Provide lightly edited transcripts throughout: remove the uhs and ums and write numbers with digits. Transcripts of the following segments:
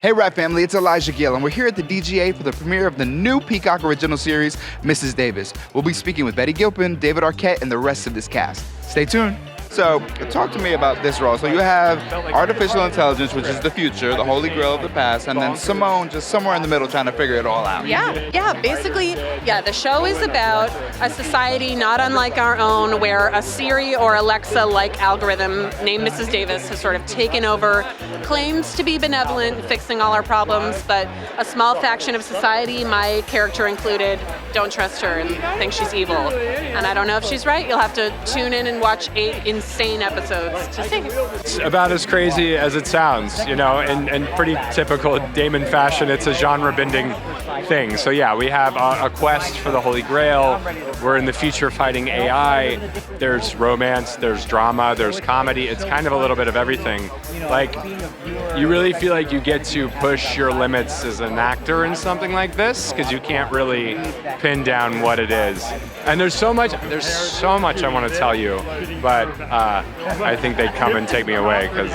Hey Rap family, it's Elijah Gill, and we're here at the DGA for the premiere of the new Peacock original series, Mrs. Davis. We'll be speaking with Betty Gilpin, David Arquette, and the rest of this cast. Stay tuned. So, talk to me about this role. So you have artificial intelligence, which is the future, the holy grail of the past, and then Simone just somewhere in the middle trying to figure it all out. Basically, the show is about a society not unlike our own where a Siri or Alexa-like algorithm named Mrs. Davis has sort of taken over, claims to be benevolent, fixing all our problems, but a small faction of society, my character included, don't trust her and think she's evil. And I don't know if she's right. You'll have to tune in and watch 8 insane episodes to see. It's about as crazy as it sounds, you know, and pretty typical Damon fashion. It's a genre-bending thing. So yeah, we have a quest for the Holy Grail. We're in the future fighting AI. There's romance, there's drama, there's comedy. It's kind of a little bit of everything. Like, you really feel like you get to push your limits as an actor in something like this because you can't really pin down what it is. And there's so much I want to tell you, but I think they'd come and take me away because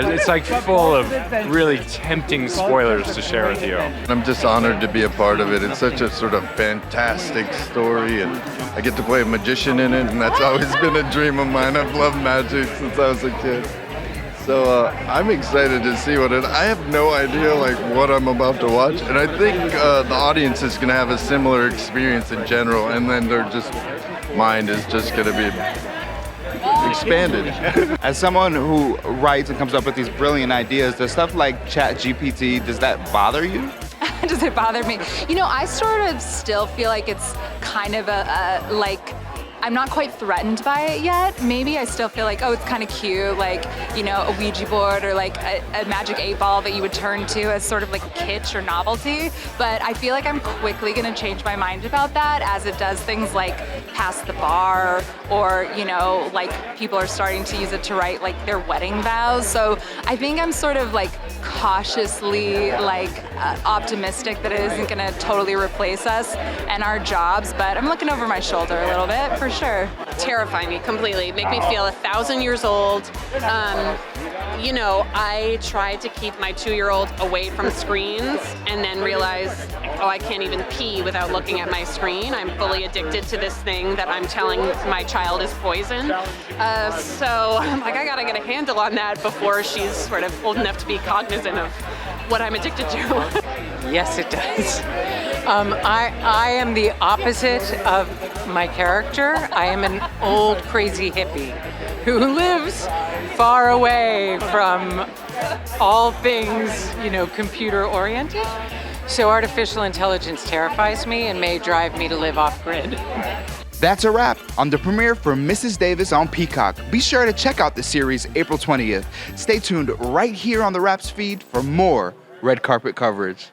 it's like full of really tempting spoilers to share with you. I'm just honored to be a part of it. It's such a sort of fantastic story, and I get to play a magician in it, and that's always been a dream of mine. I've loved magic since I was a kid. So I'm excited to see I have no idea what I'm about to watch, and I think the audience is gonna have a similar experience in general, and then their mind is just gonna be expanded. As someone who writes and comes up with these brilliant ideas, does stuff like ChatGPT, does that bother you? Does it bother me? You know, I sort of still feel like it's kind of I'm not quite threatened by it yet. Maybe I still feel like, oh, it's kind of cute, like, you know, a Ouija board or like a magic 8-ball that you would turn to as sort of like kitsch or novelty. But I feel like I'm quickly gonna change my mind about that as it does things like pass the bar, or, you know, like people are starting to use it to write like their wedding vows. So I think I'm sort of like cautiously optimistic that it isn't gonna totally replace us and our jobs, but I'm looking over my shoulder a little bit, for sure. Terrify me completely, make me feel 1,000 years old. You know, I tried to keep my 2-year-old away from screens and then realized, oh, I can't even pee without looking at my screen. I'm fully addicted to this thing that I'm telling my child is poison. So I'm like, I gotta get a handle on that before she's sort of old enough to be cognizant of what I'm addicted to. Yes, it does. I am the opposite of my character. I am an old crazy hippie who lives far away from all things, you know, computer oriented. So artificial intelligence terrifies me and may drive me to live off grid. That's a wrap on the premiere for Mrs. Davis on Peacock. Be sure to check out the series April 20th. Stay tuned right here on TheWrap's feed for more red carpet coverage.